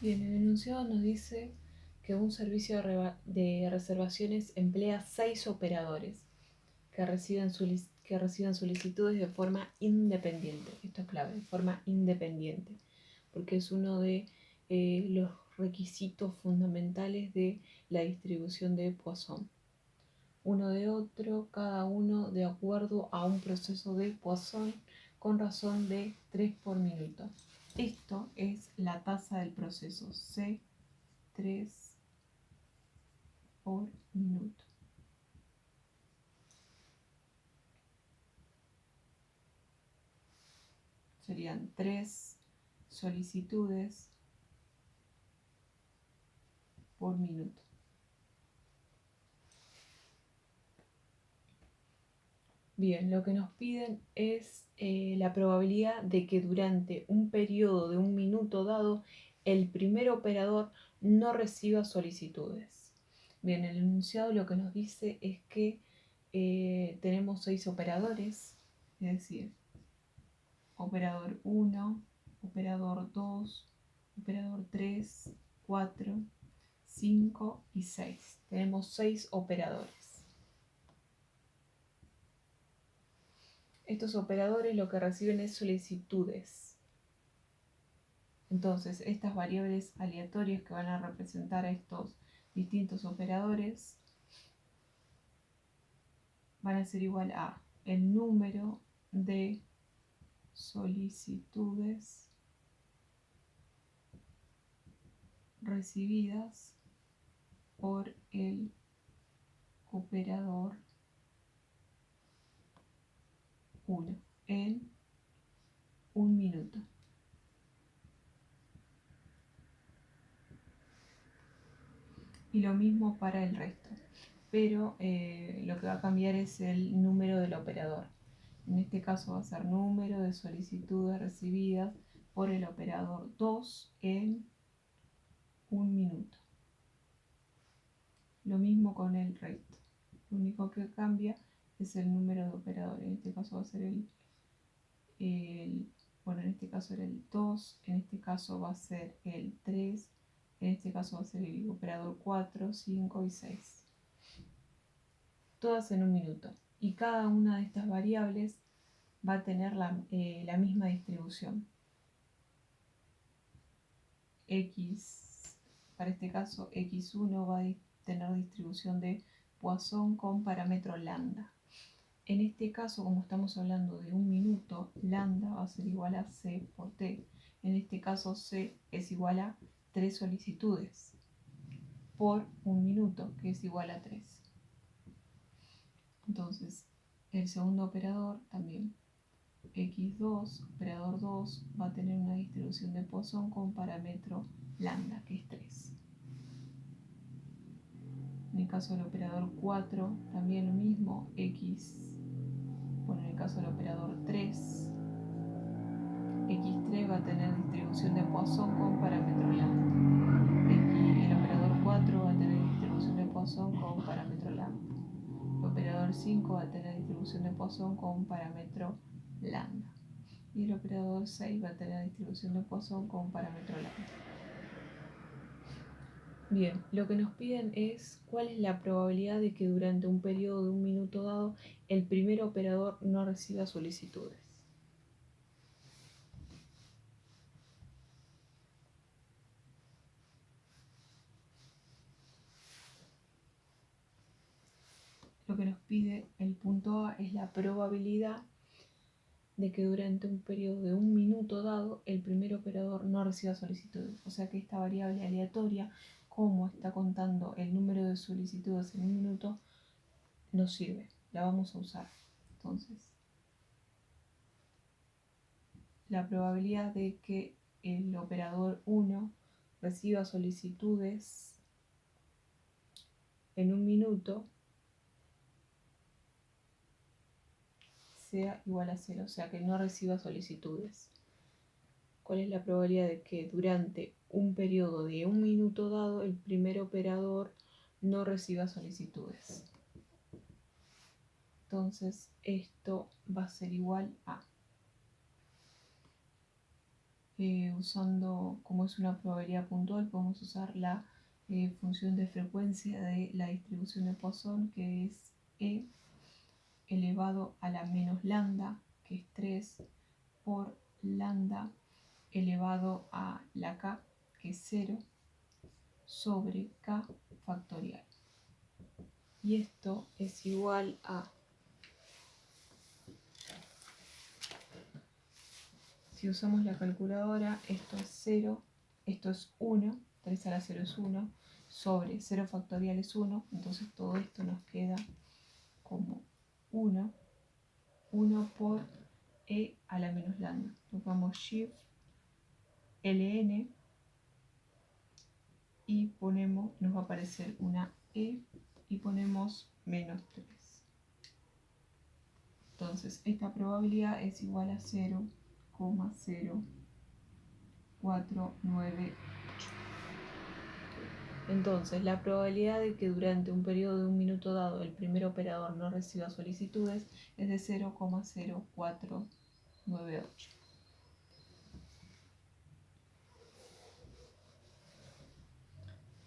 Bien, el enunciado nos dice que un servicio de reservaciones emplea 6 operadores que reciben solicitudes de forma independiente. Esto es clave, de forma independiente, porque es uno de los requisitos fundamentales de la distribución de Poisson. Uno de otro, cada uno de acuerdo a un proceso de Poisson con razón de 3 por minuto. Esto es la tasa del proceso, C3 por minuto. Serían 3 solicitudes por minuto. Bien, lo que nos piden es la probabilidad de que durante un periodo de un minuto dado el primer operador no reciba solicitudes. Bien, el enunciado lo que nos dice es que tenemos 6 operadores, es decir, operador 1, operador 2, operador 3, 4, 5 y 6. Tenemos 6 operadores. Estos operadores lo que reciben es solicitudes. Entonces, estas variables aleatorias que van a representar a estos distintos operadores van a ser igual a el número de solicitudes recibidas por el operador 1 en un minuto. Y lo mismo para el resto, pero lo que va a cambiar es el número del operador. En este caso va a ser número de solicitudes recibidas por el operador 2 en un minuto. Lo mismo con el resto. Lo único que cambia es el número de operadores. En este caso va a ser bueno, en este caso era el 2, en este caso va a ser el 3, en este caso va a ser el operador 4, 5 y 6. Todas en un minuto. Y cada una de estas variables va a tener la misma distribución. X, para este caso, X1 va a tener distribución de Poisson con parámetro lambda. En este caso, como estamos hablando de un minuto, lambda va a ser igual a C por T. En este caso, C es igual a 3 solicitudes por un minuto, que es igual a 3. Entonces, el segundo operador también, X2, operador 2, va a tener una distribución de Poisson con parámetro lambda, que es 3. En el caso del operador 4, también lo mismo, X, bueno, en el caso del operador 3, X3 va a tener distribución de Poisson con parámetro lambda. El operador 4 va a tener distribución de Poisson con parámetro lambda. El operador 5 va a tener distribución de Poisson con parámetro lambda. Y el operador 6 va a tener distribución de Poisson con parámetro lambda. Bien, lo que nos piden es cuál es la probabilidad de que durante un periodo de un minuto dado el primer operador no reciba solicitudes. Lo que nos pide el punto A es la probabilidad de que durante un periodo de un minuto dado el primer operador no reciba solicitudes. O sea que esta variable aleatoria, como está contando el número de solicitudes en un minuto, nos sirve, la vamos a usar. Entonces, la probabilidad de que el operador 1 reciba solicitudes en un minuto sea igual a 0, o sea que no reciba solicitudes. ¿Cuál es la probabilidad de que durante un periodo de un minuto dado el primer operador no reciba solicitudes? Entonces esto va a ser igual a usando, como es una probabilidad puntual, podemos usar la función de frecuencia de la distribución de Poisson, que es E elevado a la menos lambda, que es 3, por lambda elevado a la k, que es 0, sobre k factorial. Y esto es igual a, si usamos la calculadora, esto es 0, esto es 1, 3 a la 0 es 1, sobre 0 factorial es 1, entonces todo esto nos queda como 1 por e a la menos lambda. Tocamos Shift, ln, y ponemos, nos va a aparecer una e, y ponemos menos 3. Entonces, esta probabilidad es igual a 0,0498. Entonces, la probabilidad de que durante un periodo de un minuto dado el primer operador no reciba solicitudes es de 0,0498.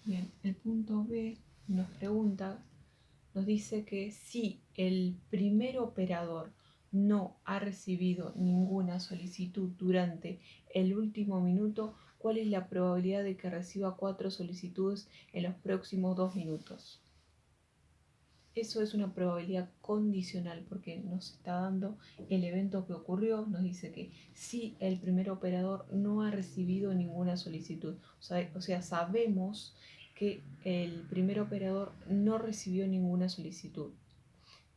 Bien, el punto B nos pregunta, nos dice que si el primer operador no ha recibido ninguna solicitud durante el último minuto, ¿cuál es la probabilidad de que reciba 4 solicitudes en los próximos 2 minutos? Eso es una probabilidad condicional porque nos está dando el evento que ocurrió. Nos dice que si el primer operador no ha recibido ninguna solicitud, o sea, sabemos que el primer operador no recibió ninguna solicitud.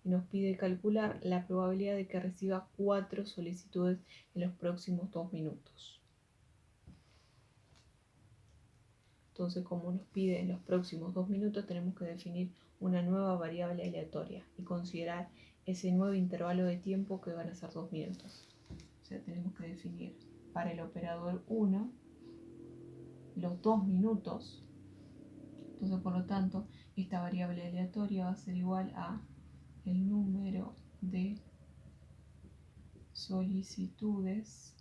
Y nos pide calcular la probabilidad de que reciba 4 solicitudes en los próximos 2 minutos. Entonces, como nos pide en los próximos 2 minutos, tenemos que definir una nueva variable aleatoria y considerar ese nuevo intervalo de tiempo que van a ser 2 minutos. O sea, tenemos que definir para el operador 1 los 2 minutos. Entonces, por lo tanto, esta variable aleatoria va a ser igual a el número de solicitudes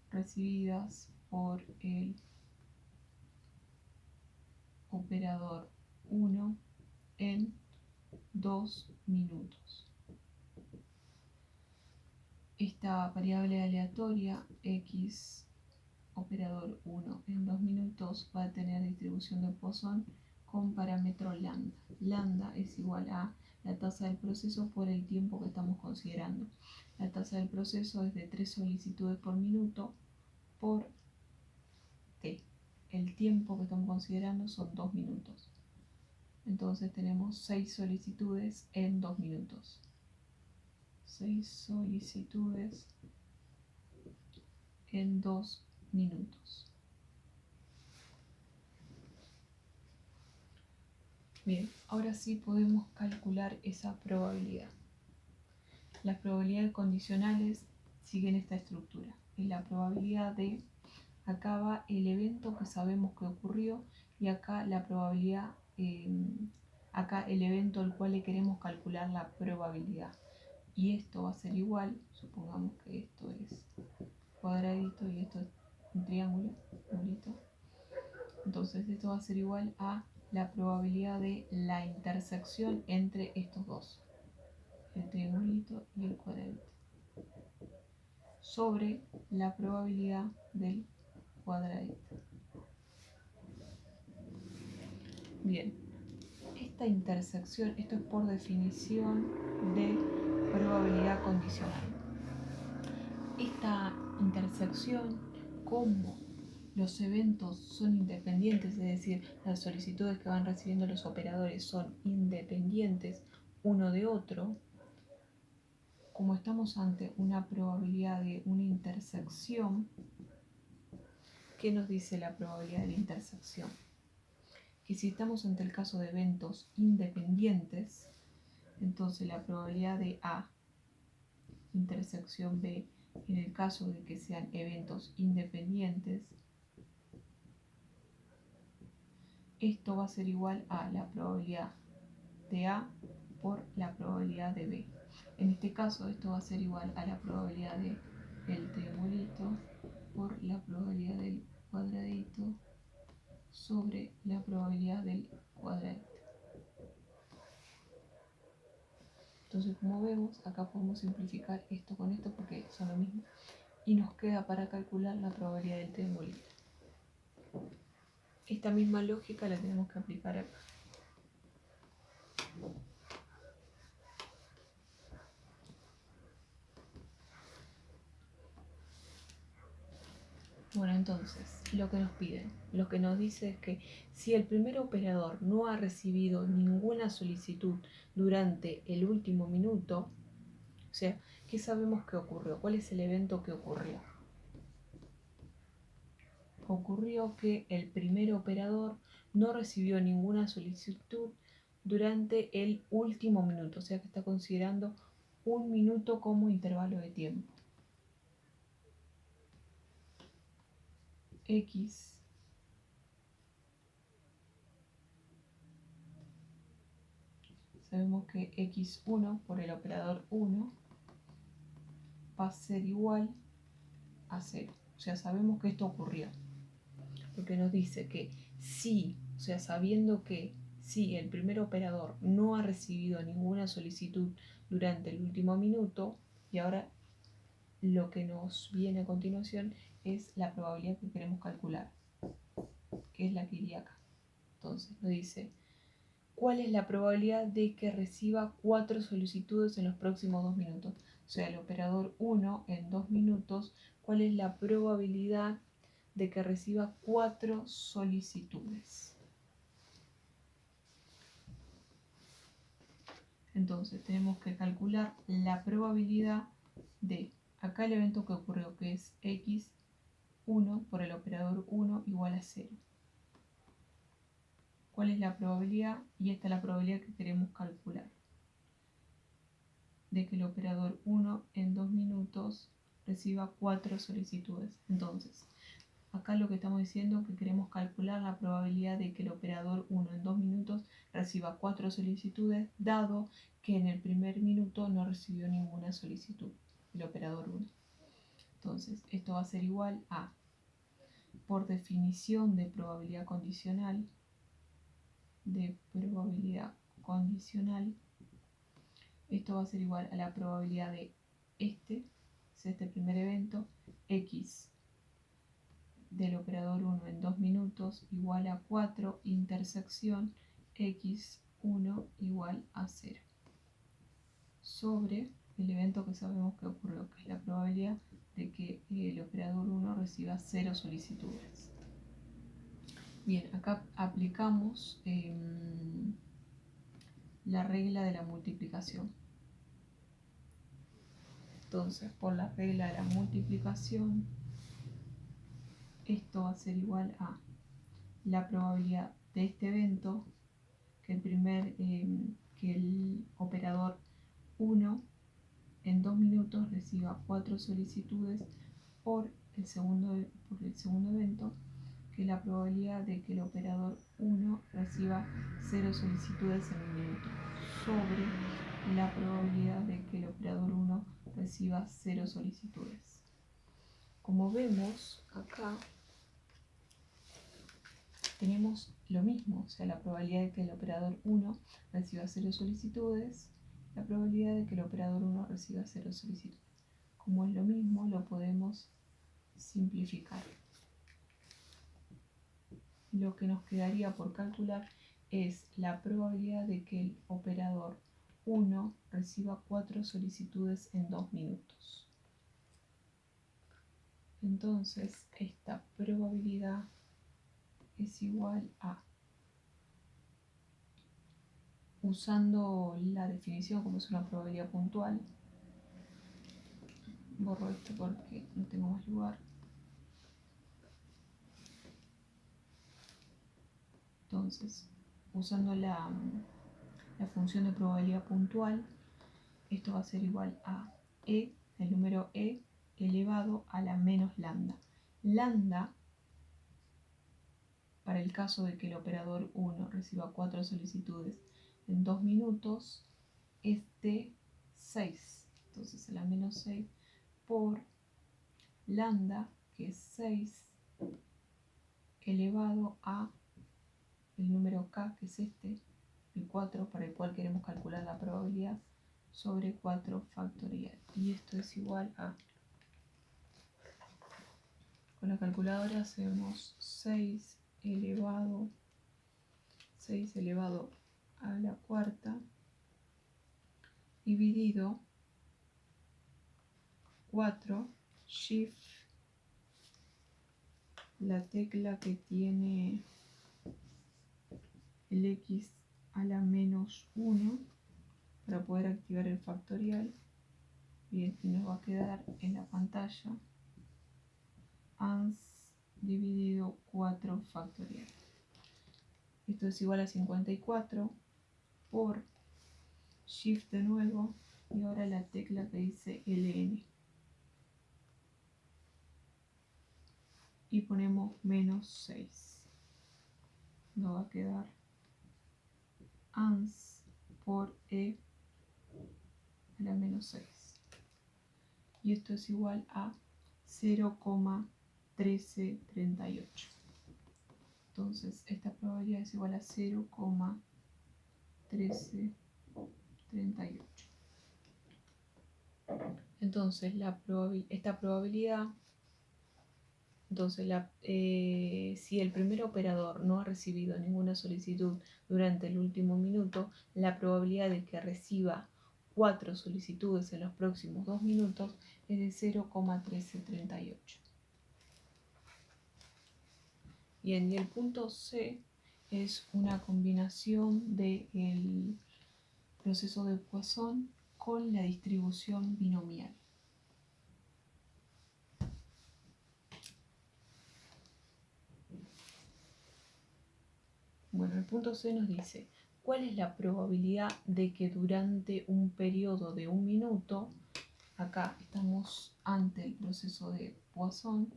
recibidas por el operador 1 en 2 minutos. Esta variable aleatoria x operador 1 en 2 minutos va a tener distribución de Poisson con parámetro lambda. Lambda es igual a la tasa del proceso por el tiempo que estamos considerando. La tasa del proceso es de 3 solicitudes por minuto por t. El tiempo que estamos considerando son 2 minutos. Entonces tenemos 6 solicitudes en 2 minutos. 6 solicitudes en 2 minutos. Bien, ahora sí podemos calcular esa probabilidad. Las probabilidades condicionales siguen esta estructura. Es la probabilidad de, acá va el evento que sabemos que ocurrió y acá la probabilidad, acá el evento al cual le queremos calcular la probabilidad. Y esto va a ser igual, supongamos que esto es cuadradito y esto es un triángulo, entonces esto va a ser igual a la probabilidad de la intersección entre estos dos, el triangulito y el cuadradito, sobre la probabilidad del cuadradito. Bien, esta intersección, esto es por definición de probabilidad condicional. Esta intersección, como los eventos son independientes, es decir, las solicitudes que van recibiendo los operadores son independientes uno de otro, como estamos ante una probabilidad de una intersección, ¿qué nos dice la probabilidad de la intersección? Que si estamos ante el caso de eventos independientes, entonces la probabilidad de A intersección B, en el caso de que sean eventos independientes, esto va a ser igual a la probabilidad de A por la probabilidad de B. En este caso esto va a ser igual a la probabilidad de el triangulito por la probabilidad del cuadradito sobre la probabilidad del cuadradito. Entonces, como vemos, acá podemos simplificar esto con esto porque son lo mismo. Y nos queda para calcular la probabilidad del triangulito. Esta misma lógica la tenemos que aplicar acá. Bueno, entonces, lo que nos piden, lo que nos dice es que si el primer operador no ha recibido ninguna solicitud durante el último minuto, o sea, ¿qué sabemos que ocurrió? ¿Cuál es el evento que ocurrió? Ocurrió que el primer operador no recibió ninguna solicitud durante el último minuto, o sea que está considerando un minuto como intervalo de tiempo. X sabemos que x1 por el operador 1 va a ser igual a 0. O sea, sabemos que esto ocurrió. Porque nos dice que si, o sea, sabiendo que si el primer operador no ha recibido ninguna solicitud durante el último minuto, y ahora lo que nos viene a continuación es la probabilidad que queremos calcular, que es la que iría acá. Entonces nos dice, ¿cuál es la probabilidad de que reciba 4 solicitudes en los próximos 2 minutos? O sea, el operador 1 en 2 minutos, ¿cuál es la probabilidad de que reciba 4 solicitudes? Entonces tenemos que calcular la probabilidad de, acá el evento que ocurrió, que es x1 por el operador 1 igual a 0. ¿Cuál es la probabilidad? Y esta es la probabilidad que queremos calcular, de que el operador 1 en 2 minutos reciba 4 solicitudes. Entonces, acá lo que estamos diciendo es que queremos calcular la probabilidad de que el operador 1 en 2 minutos reciba 4 solicitudes, dado que en el primer minuto no recibió ninguna solicitud, el operador 1. Entonces, esto va a ser igual a, por definición de probabilidad condicional, esto va a ser igual a la probabilidad de este primer evento, x del operador 1 en 2 minutos igual a 4 intersección x1 igual a 0, sobre el evento que sabemos que ocurrió, que es la probabilidad de que el operador 1 reciba 0 solicitudes. Bien, acá aplicamos la regla de la multiplicación. Entonces, por la regla de la multiplicación, esto va a ser igual a la probabilidad de este evento, que el operador 1 en 2 minutos reciba 4 solicitudes, por el segundo evento, que es la probabilidad de que el operador 1 reciba 0 solicitudes en un minuto, sobre la probabilidad de que el operador 1 reciba 0 solicitudes. Como vemos acá, tenemos lo mismo, o sea, la probabilidad de que el operador 1 reciba 0 solicitudes, la probabilidad de que el operador 1 reciba 0 solicitudes. Como es lo mismo, lo podemos simplificar. Lo que nos quedaría por calcular es la probabilidad de que el operador 1 reciba 4 solicitudes en 2 minutos. Entonces, esta probabilidad es igual a, usando la definición como es una probabilidad puntual, borro esto porque no tengo más lugar. Entonces, usando la función de probabilidad puntual, esto va a ser igual a e, el número e elevado a la menos lambda. Lambda, para el caso de que el operador 1 reciba 4 solicitudes en 2 minutos, este 6. Entonces la menos 6 por lambda, que es 6, elevado a el número k, que es este, el 4, para el cual queremos calcular la probabilidad, sobre 4 factorial. Y esto es igual a... Con la calculadora hacemos 6 elevado a la cuarta dividido 4 shift, la tecla que tiene el x a la menos 1 para poder activar el factorial. Bien, y nos va a quedar en la pantalla ans dividido 4 factorial. Esto es igual a 54 por shift de nuevo, y ahora la tecla que dice ln. Y ponemos menos 6. Nos va a quedar ans por e a la menos 6. Y esto es igual a 0,1338. Entonces esta probabilidad es igual a 0,1338. Entonces esta probabilidad, si el primer operador no ha recibido ninguna solicitud durante el último minuto, la probabilidad de que reciba 4 solicitudes en los próximos 2 minutos es de 0,1338. Bien, y el punto C es una combinación del proceso de Poisson con la distribución binomial. Bueno, el punto C nos dice: ¿cuál es la probabilidad de que durante un periodo de 1 minuto, acá estamos ante el proceso de Poisson,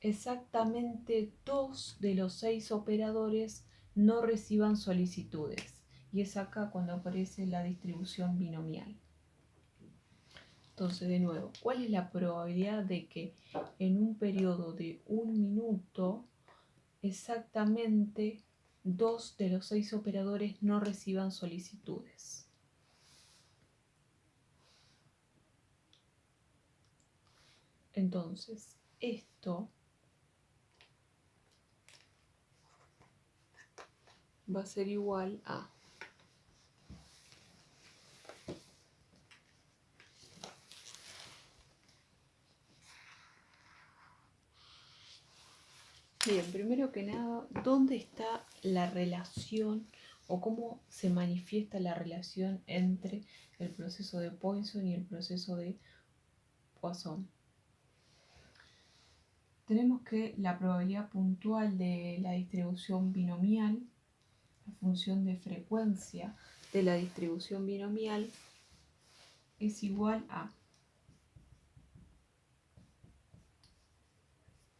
exactamente 2 de los 6 operadores no reciban solicitudes? Y es acá cuando aparece la distribución binomial. Entonces, de nuevo, ¿cuál es la probabilidad de que en un periodo de 1 minuto exactamente 2 de los 6 operadores no reciban solicitudes? Entonces, esto va a ser igual a... Bien, primero que nada, ¿dónde está la relación o cómo se manifiesta la relación entre el proceso de Poisson y el proceso de Poisson? Tenemos que la probabilidad puntual de la distribución binomial, la función de frecuencia de la distribución binomial, es igual a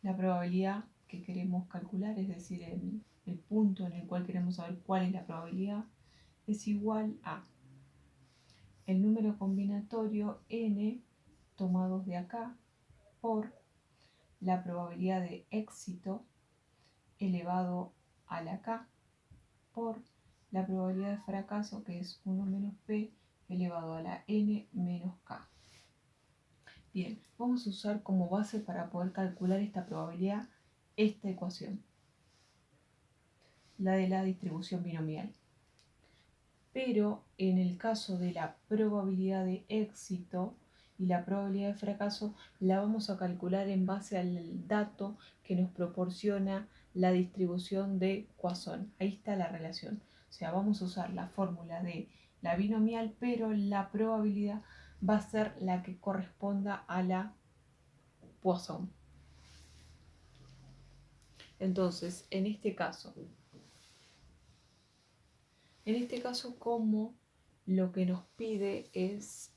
la probabilidad que queremos calcular, es decir, el punto en el cual queremos saber cuál es la probabilidad, es igual a el número combinatorio n tomados de acá por la probabilidad de éxito elevado a la k por la probabilidad de fracaso, que es 1 menos p elevado a la n menos k. Bien, vamos a usar como base para poder calcular esta probabilidad esta ecuación, la de la distribución binomial. Pero en el caso de la probabilidad de éxito y la probabilidad de fracaso, la vamos a calcular en base al dato que nos proporciona la distribución de Poisson. Ahí está la relación. O sea, vamos a usar la fórmula de la binomial, pero la probabilidad va a ser la que corresponda a la Poisson. Entonces, en este caso, como lo que nos pide es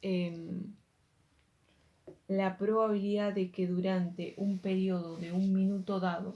la probabilidad de que durante un periodo de 1 minuto dado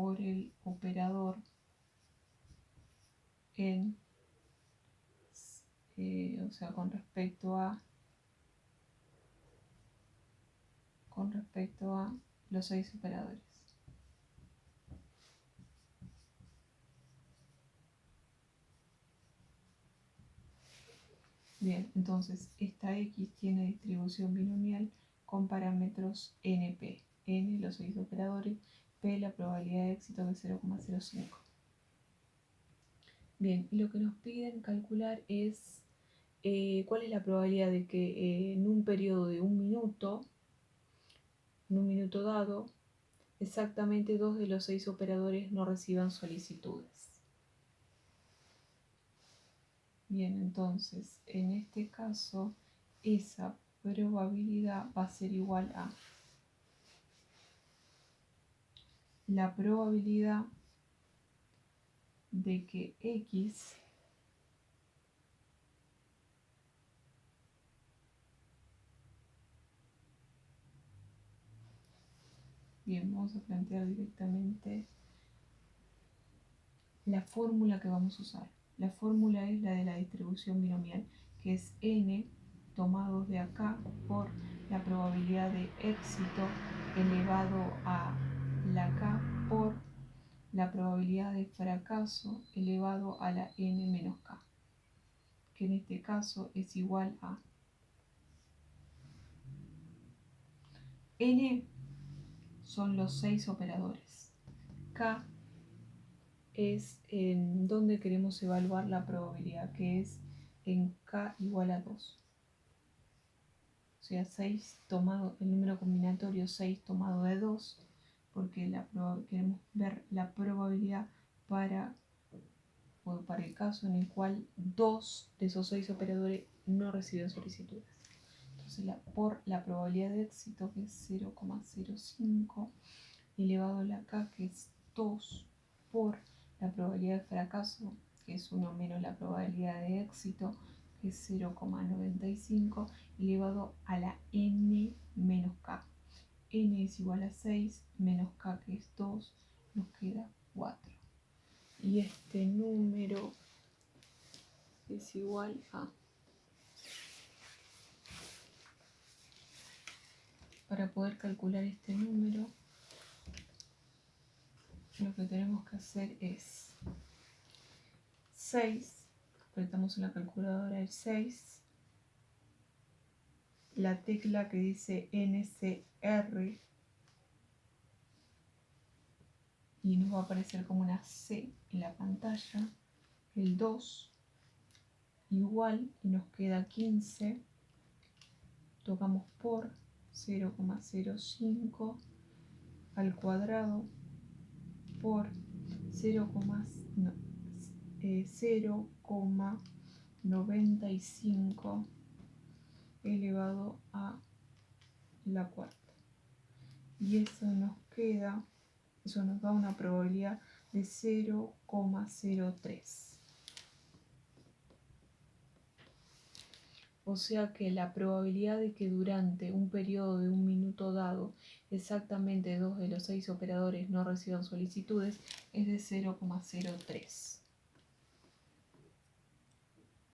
por el operador en, o sea, con respecto a los 6 operadores. Bien, entonces esta X tiene distribución binomial con parámetros NP. N, los 6 operadores, P, la probabilidad de éxito que es 0,05. Bien, y lo que nos piden calcular es cuál es la probabilidad de que en un periodo de un minuto dado, exactamente 2 de los 6 operadores no reciban solicitudes. Bien, entonces, en este caso, esa probabilidad va a ser igual a la probabilidad de que X bien, vamos a plantear directamente la fórmula que vamos a usar. La fórmula es la de la distribución binomial, que es n tomados de acá por la probabilidad de éxito elevado a la k por la probabilidad de fracaso elevado a la n menos k, que en este caso es igual a n son los 6 operadores, k es en donde queremos evaluar la probabilidad, que es en k igual a 2. O sea, 6 tomado, el número combinatorio 6 tomado de 2, porque queremos ver la probabilidad para el caso en el cual 2 de esos 6 operadores no reciben solicitudes. Entonces, por la probabilidad de éxito, que es 0,05, elevado a la k, que es 2, por la probabilidad de fracaso, que es 1 menos la probabilidad de éxito, que es 0,95, elevado a la n menos k. N es igual a 6, menos k, que es 2, nos queda 4. Y este número es igual a... Para poder calcular este número, lo que tenemos que hacer es 6, apretamos en la calculadora el 6, la tecla que dice NCR y nos va a aparecer como una C en la pantalla, el 2 igual y nos queda 15, tocamos por 0,05 al cuadrado por 0,95 elevado a la cuarta. Y eso nos da una probabilidad de 0,03. O sea que la probabilidad de que durante un periodo de un minuto dado exactamente 2 de los 6 operadores no reciban solicitudes es de 0,03.